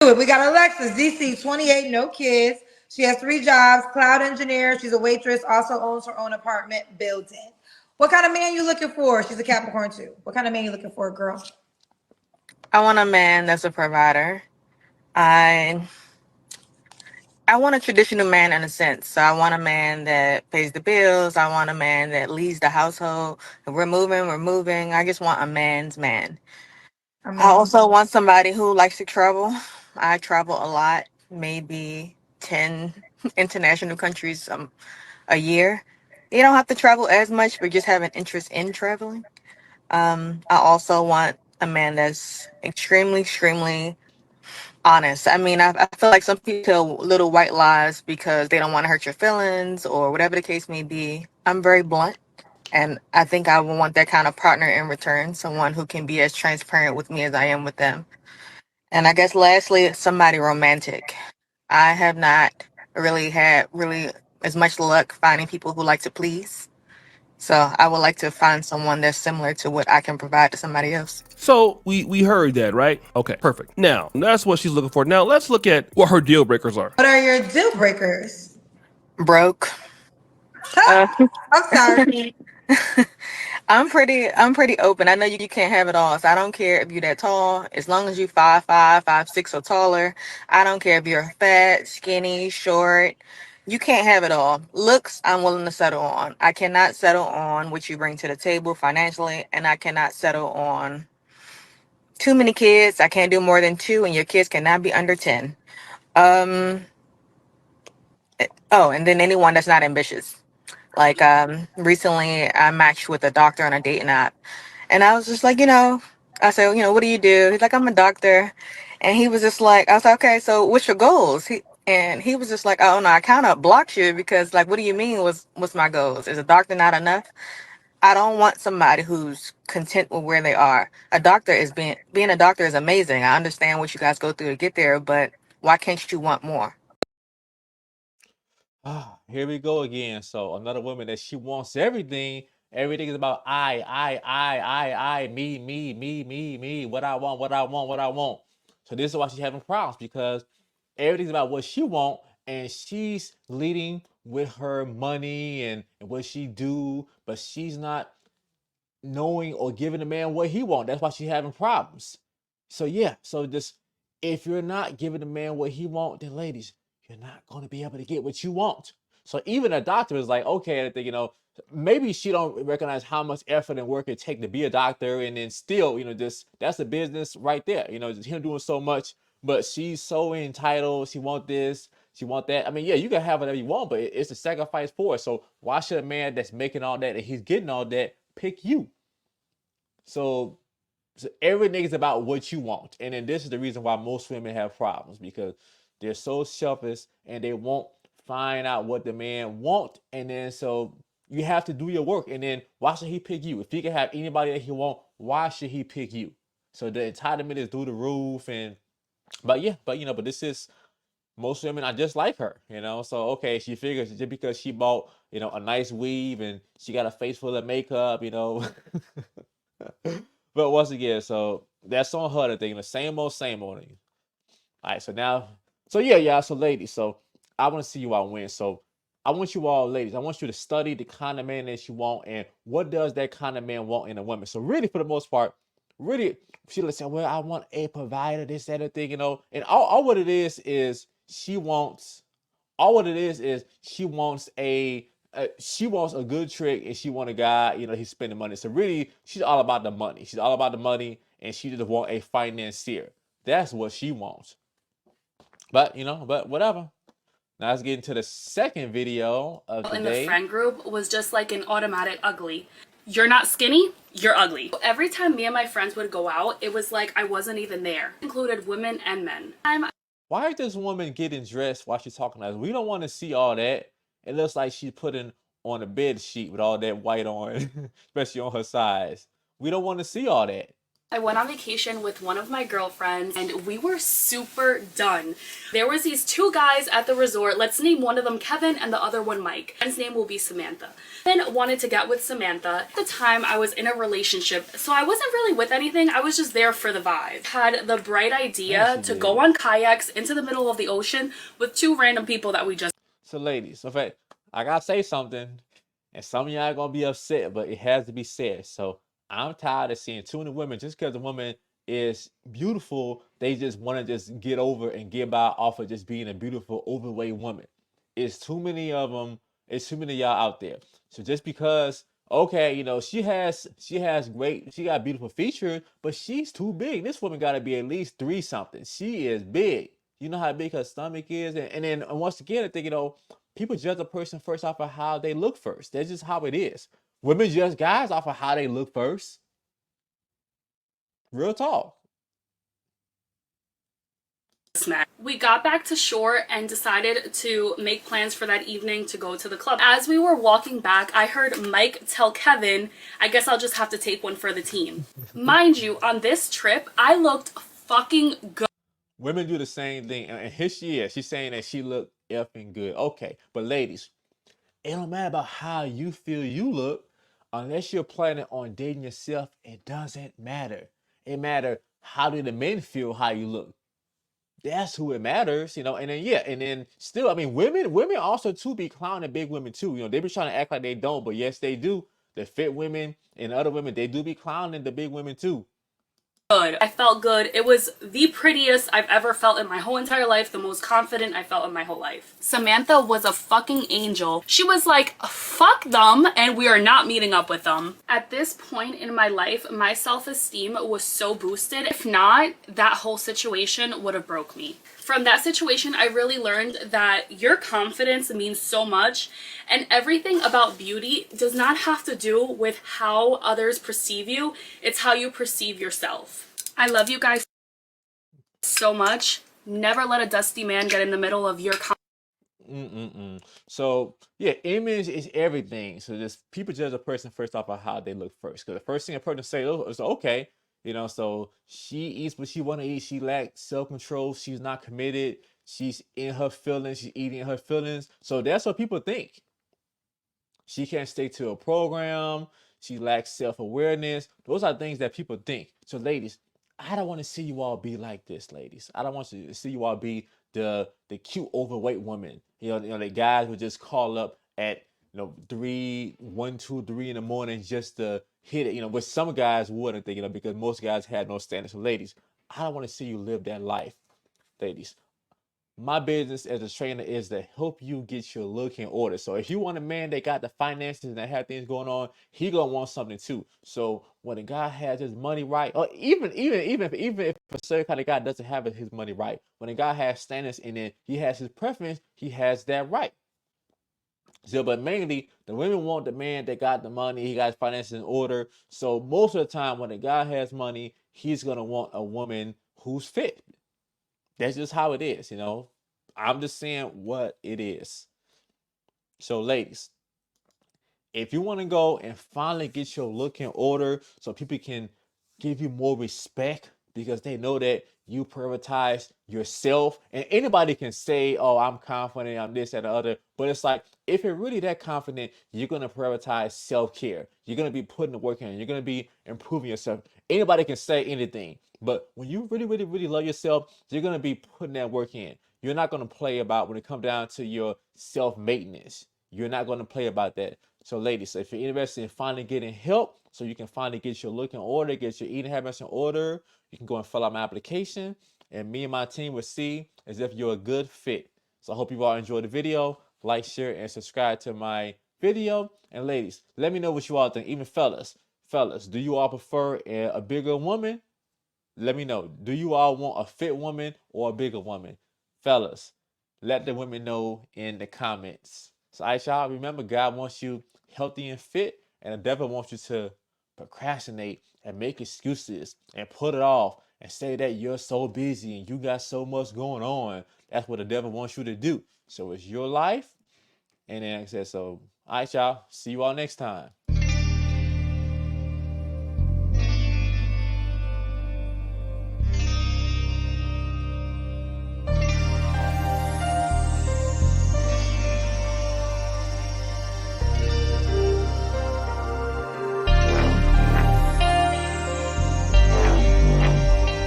We got Alexis, DC, 28, no kids. She has 3 jobs, cloud engineer. She's a waitress, also owns her own apartment building. What kind of man you looking for? She's a Capricorn too. What kind of man you looking for, girl? I want a man that's a provider. I I want a traditional man in a sense. So I want a man that pays the bills. I want a man that leads the household. If we're moving, we're moving. I just want a man's man. A I man. also want somebody who likes to travel. I travel a lot, maybe 10 international countries a year. You don't have to travel as much, but just have an interest in traveling. I also want a man that's extremely honest. I mean, I feel like some people tell little white lies because they don't want to hurt your feelings or whatever the case may be. I'm very blunt, and I think I would want that kind of partner in return, someone who can be as transparent with me as I am with them. And I guess lastly, somebody romantic. I have not really had really as much luck finding people who like to please. So I would like to find someone that's similar to what I can provide to somebody else. So we heard that, right? Okay, perfect. Now that's what she's looking for. Now let's look at what her deal breakers are. What are your deal breakers? Broke. Uh, I'm sorry. I'm pretty open. I know you can't have it all. So I don't care if you're that tall. As long as you 5'5", 5'6" or taller. I don't care if you're fat, skinny, short. You can't have it all. Looks, I'm willing to settle on. I cannot settle on what you bring to the table financially, and I cannot settle on too many kids. I can't do more than two, and your kids cannot be under 10. Um. Oh, and then anyone that's not ambitious. Like recently I matched with a doctor on a dating app, and I was just like, I said, what do you do? He's like, I'm a doctor. And he was just like, I was like, okay, so what's your goals? He was just like, oh no, I kind of blocked you because like, what do you mean what's my goals? Is a doctor not enough? I don't want somebody who's content with where they are. A doctor is being a doctor is amazing. I understand what you guys go through to get there, but why can't you want more? Ah, here we go again. So another woman that she wants everything. Everything is about I, me, what I want, what I want, what I want. So this is why she's having problems because everything's about what she want, and she's leading with her money and what she do, but she's not knowing or giving the man what he want. That's why she's having problems. So yeah, so just if you're not giving the man what he want, then ladies, you're not going to be able to get what you want. So even a doctor is like, okay, I think maybe she don't recognize how much effort and work it take to be a doctor, and then still, just that's a business right there. Just him doing so much, but she's so entitled. She want this, she want that. I mean, yeah, you can have whatever you want, but it's a sacrifice for it. So why should a man that's making all that and he's getting all that pick you? So, everything is about what you want. And then this is the reason why most women have problems because they're so selfish and they won't find out what the man want. And then so you have to do your work. And then why should he pick you? If he can have anybody that he want, why should he pick you? So the entitlement is through the roof. And but yeah, but this is most women are just like her. So okay, she figures just because she bought, a nice weave and she got a face full of makeup. But once again, so that's on her. The thing, the same old thing. All right, so now, so yeah. So ladies, so I want to see you all win. So I want you all, ladies, I want you to study the kind of man that you want and what does that kind of man want in a woman. So really, for the most part, really, she let's say, well, I want a provider, this, that, and thing. And all what it is she wants all what it is she wants a good trick and she want a guy, he's spending money. So really, she's all about the money. She's all about the money and she just want a financier. That's what she wants. But whatever. Now let's get into the second video of In the today. friend group was just like an automatic ugly. You're not skinny, you're ugly. Every time me and my friends would go out, it was like I wasn't even there. It included women and men. Why is this woman getting dressed while she's talking to us? We don't want to see all that. It looks like she's putting on a bed sheet with all that white on, especially on her sides. We don't want to see all that. I went on vacation with one of my girlfriends and we were super done. There was these two guys at the resort. Let's name one of them Kevin and the other one Mike. His name will be Samantha. Kevin wanted to get with Samantha. At the time I was in a relationship, so I wasn't really with anything. I was just there for the vibe. Had the bright idea to go on kayaks into the middle of the ocean with two random people that we just So, ladies, in fact, I gotta say something, and some of y'all gonna be upset, but it has to be said. So, I'm tired of seeing too many women just because a woman is beautiful, they just want to just get over and get by off of just being a beautiful overweight woman. It's too many of them. It's too many of y'all out there. So just because, okay, you know, she got beautiful features, but she's too big. This woman got to be at least 3 something. She is big. You know how big her stomach is, and then once again, I think, you know, people judge a person first off of how they look first. That's just how it is. Women judge guys off of how they look first. Real talk. met. We got back to shore and decided to make plans for that evening to go to the club. As we were walking back, I heard Mike tell Kevin, I guess I'll just have to take one for the team. Mind you, on this trip, I looked fucking good. Women do the same thing, and here she is. She's saying that she looked effing good. Okay, but ladies, it don't matter about how you feel you look, unless you're planning on dating yourself. It doesn't matter. It matters how do the men feel how you look. That's who it matters, you know. And then yeah, and then still, I mean, women also too be clowning big women too. You know, they be trying to act like they don't, but yes, they do. The fit women and other women, they do be clowning the big women too. I felt good. It was the prettiest I've ever felt in my whole entire life, the most confident I felt in my whole life. Samantha was a fucking angel. She was like, fuck them, and we are not meeting up with them. At this point in my life, my self-esteem was so boosted. If not, that whole situation would have broke me. From that situation, I really learned that your confidence means so much, and everything about beauty does not have to do with how others perceive you. It's how you perceive yourself. I love you guys so much. Never let a dusty man get in the middle of your So yeah, image is everything. So just people judge a person first off of how they look first. Because the first thing a person say is okay, you know. So she eats what she want to eat. She lacks self-control. She's not committed. She's in her feelings. She's eating in her feelings. So that's what people think. She can't stick to a program. She lacks self-awareness. Those are things that people think. So ladies, I don't want to see you all be like this, ladies. I don't want to see you all be the cute overweight woman. You know, the guys would just call up at 1, 2, 3 in the morning just to hit it. You know, but some guys wouldn't think, because most guys had no standards. So ladies, I don't want to see you live that life, ladies. My business as a trainer is to help you get your look in order. So if you want a man that got the finances and that have things going on, he gonna want something too. So when a guy has his money right, or even if a certain kind of guy doesn't have his money right, when a guy has standards and then he has his preference, he has that right. So, but mainly the women want the man that got the money, he got his finances in order. So most of the time, when a guy has money, he's gonna want a woman who's fit. That's just how it is, you know. I'm just saying what it is. So, ladies, if you want to go and finally get your look in order so people can give you more respect because they know that you prioritize yourself, and anybody can say, oh, I'm confident, I'm this and the other, but it's like, if you're really that confident, you're going to prioritize self-care. You're going to be putting the work in. You're going to be improving yourself. Anybody can say anything, but when you really, really, really love yourself, you're going to be putting that work in. You're not going to play about when it comes down to your self-maintenance. You're not going to play about that. So ladies, if you're interested in finally getting help so you can finally get your look in order, get your eating habits in order, you can go and fill out my application, and me and my team will see as if you're a good fit. So I hope you all enjoyed the video. Like, share, and subscribe to my video. And ladies, let me know what you all think. Even fellas, do you all prefer a bigger woman? Let me know. Do you all want a fit woman or a bigger woman? Fellas, let the women know in the comments. So, all right, y'all, remember, God wants you healthy and fit, and the devil wants you to procrastinate and make excuses and put it off and say that you're so busy and you got so much going on. That's what the devil wants you to do. So it's your life. And then like I said, so, all right, y'all, see you all next time.